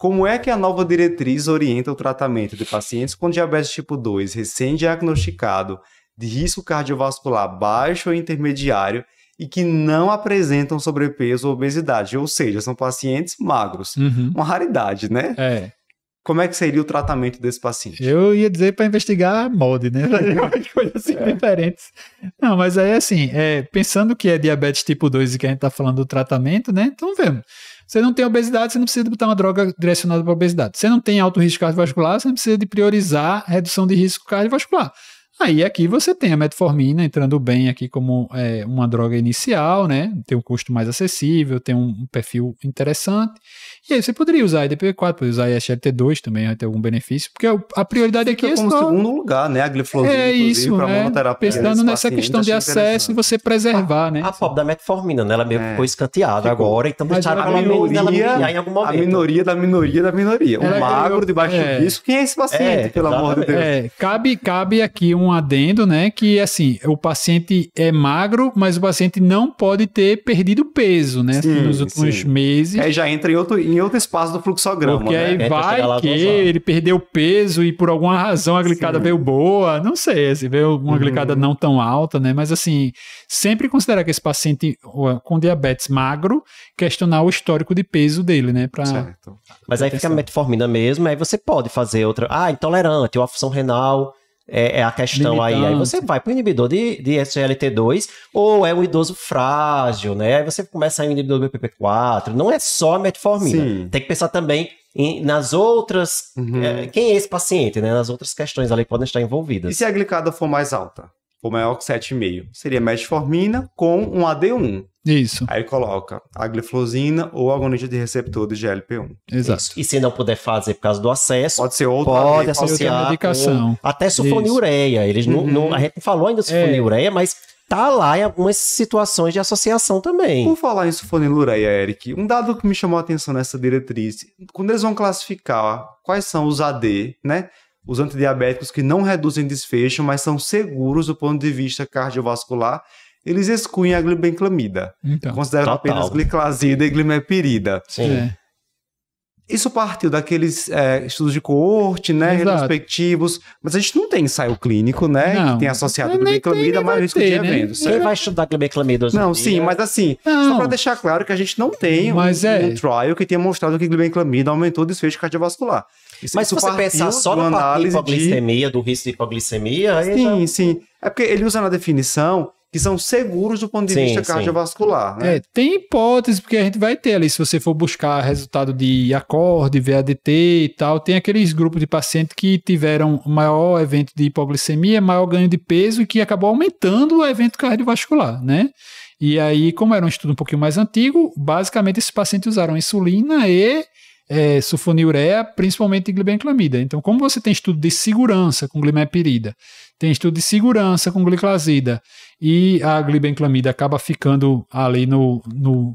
como é que a nova diretriz orienta o tratamento de pacientes com diabetes tipo 2 recém-diagnosticado de risco cardiovascular baixo ou intermediário e que não apresentam sobrepeso ou obesidade, ou seja, são pacientes magros. Uma raridade, né? Como é que seria o tratamento desse paciente? Eu ia dizer para investigar MOD, né? Coisas assim diferentes. Não, mas aí assim, pensando que é diabetes tipo 2 e que a gente está falando do tratamento, né? Então vemos. Você não tem obesidade, você não precisa botar uma droga direcionada para obesidade. Você não tem alto risco cardiovascular, você não precisa de priorizar a redução de risco cardiovascular. Aí aqui você tem a metformina entrando bem aqui como uma droga inicial, né? Tem um custo mais acessível, tem um perfil interessante. E aí você poderia usar a IDP4, poderia usar a SGLT2 também, vai ter algum benefício, porque a prioridade aqui é como só... segundo lugar, né? A gliflozina, isso, para monoterapia. Pensando nessa questão de acesso e você preservar, né? A pobre da metformina, né? Ela meio que ficou escanteada agora, então deixaram a minoria em algum momento. A minoria da minoria da minoria. O magro de baixo risco, quem é esse paciente, pelo amor de Deus? Cabe aqui um adendo, né? Que assim, o paciente é magro, mas o paciente não pode ter perdido peso, né? Sim, nos últimos meses. Aí já entra em outro espaço do fluxograma, porque né? aí vai que ele perdeu peso e por alguma razão a glicada veio boa, não sei, se veio uma glicada não tão alta, né? Mas assim, sempre considerar que esse paciente com diabetes magro, questionar o histórico de peso dele, né? Certo. Mas aí fica a metformina mesmo, aí você pode fazer outra, intolerante, ou a função renal... É a questão limitante. Aí você vai para o inibidor de SGLT2 ou é um idoso frágil, né? Aí você começa a ir no inibidor do BPP4, não é só a metformina. Tem que pensar também nas outras... quem é esse paciente, né? Nas outras questões ali que podem estar envolvidas. E se a glicada for mais alta? For maior que 7,5? Seria metformina com um AD1. Isso. Aí coloca a gliflozina ou agonista de receptor de GLP-1. Exato. Isso. E se não puder fazer por causa do acesso, pode ser outra pode associar medicação. Até sulfonilureia. Eles a gente não falou ainda sulfonilureia, mas tá lá em algumas situações de associação também. Por falar em sulfonilureia, Eric, um dado que me chamou a atenção nessa diretriz, quando eles vão classificar quais são os AD, né? Os antidiabéticos que não reduzem desfecho, mas são seguros do ponto de vista cardiovascular, eles excluem a glibenclamida. Então, consideram apenas gliclazida e glimepirida. Sim. Isso partiu daqueles estudos de coorte, né, retrospectivos, mas a gente não tem ensaio clínico, né, que tem associado a glibenclamida, mas risco de evento. Quem vai estudar glibenclamida hoje em dia? Sim, mas assim, só para deixar claro que a gente não tem um trial que tenha mostrado que glibenclamida aumentou o desfecho cardiovascular. Mas se você pensar só na parte de hipoglicemia, do risco de hipoglicemia... Sim. É porque ele usa na definição que são seguros do ponto de vista cardiovascular. Né? Tem hipótese, porque a gente vai ter ali, se você for buscar resultado de acorde, VADT e tal, tem aqueles grupos de pacientes que tiveram maior evento de hipoglicemia, maior ganho de peso e que acabou aumentando o evento cardiovascular, né? E aí, como era um estudo um pouquinho mais antigo, basicamente esses pacientes usaram insulina e sulfonilureia, principalmente glibenclamida. Então, como você tem estudo de segurança com glimepirida, tem estudo de segurança com gliclazida e a glibenclamida acaba ficando ali no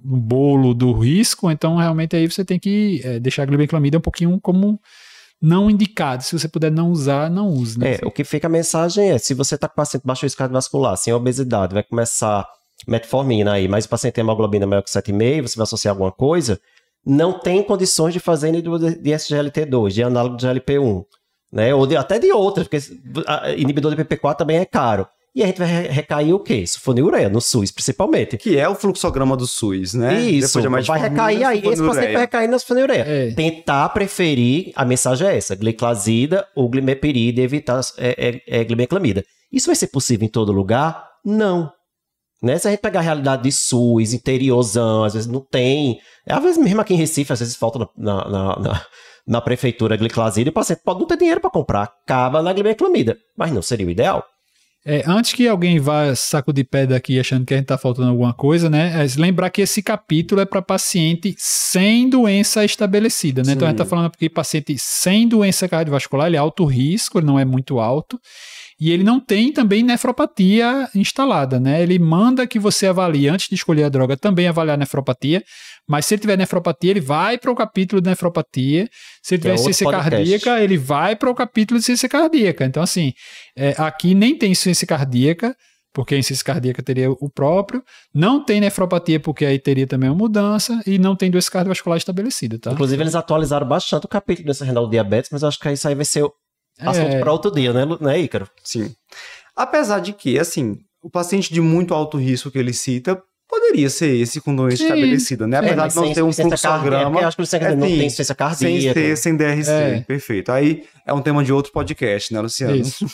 bolo do risco, então realmente aí você tem que deixar a glibenclamida um pouquinho como não indicado. Se você puder não usar, não use. Né? O que fica a mensagem se você está com paciente baixo risco cardiovascular, sem obesidade, vai começar metformina aí, mas o paciente tem hemoglobina maior que 7,5, você vai associar alguma coisa, não tem condições de fazer inibidor de SGLT2, de análogo de GLP-1, né? Ou até de outras, porque inibidor de PP4 também é caro. E a gente vai recair o quê? Sulfonilureia, no SUS, principalmente. Que é o fluxograma do SUS, né? Isso, vai recair aí, esse paciente vai recair na sulfonilureia. Tentar preferir, a mensagem é essa, gliclazida ou glimepirida e evitar glibenclamida. Isso vai ser possível em todo lugar? Não. Né? Se a gente pegar a realidade de SUS, interiorzão, às vezes não tem. Às vezes mesmo aqui em Recife, às vezes falta na prefeitura gliclazida e o paciente pode não ter dinheiro para comprar. Acaba na glibenclamida. Mas não seria o ideal. Antes que alguém vá saco de pedra aqui achando que a gente está faltando alguma coisa, né? Lembrar que esse capítulo é para paciente sem doença estabelecida, né? Então a gente está falando aqui paciente sem doença cardiovascular, ele é alto risco, ele não é muito alto. E ele não tem também nefropatia instalada, né? Ele manda que você avalie, antes de escolher a droga, também avaliar a nefropatia, mas se ele tiver nefropatia, ele vai para o capítulo de nefropatia. Se ele tiver insuficiência cardíaca, ele vai para o capítulo de insuficiência cardíaca. Então, assim, aqui nem tem insuficiência cardíaca, porque a insuficiência cardíaca teria o próprio, não tem nefropatia, porque aí teria também uma mudança, e não tem doença cardiovascular estabelecida, tá? Inclusive, eles atualizaram bastante o capítulo dessa renal diabetes, mas eu acho que isso aí vai ser assunto para outro dia, né, Ícaro? Sim. Apesar de que, assim, o paciente de muito alto risco que ele cita poderia ser esse com doença estabelecida, né? Apesar de não ter um fluxograma. Eu acho que não tem insuficiência cardíaca. Sem DRC, perfeito. Aí é um tema de outro podcast, né, Luciano? Isso.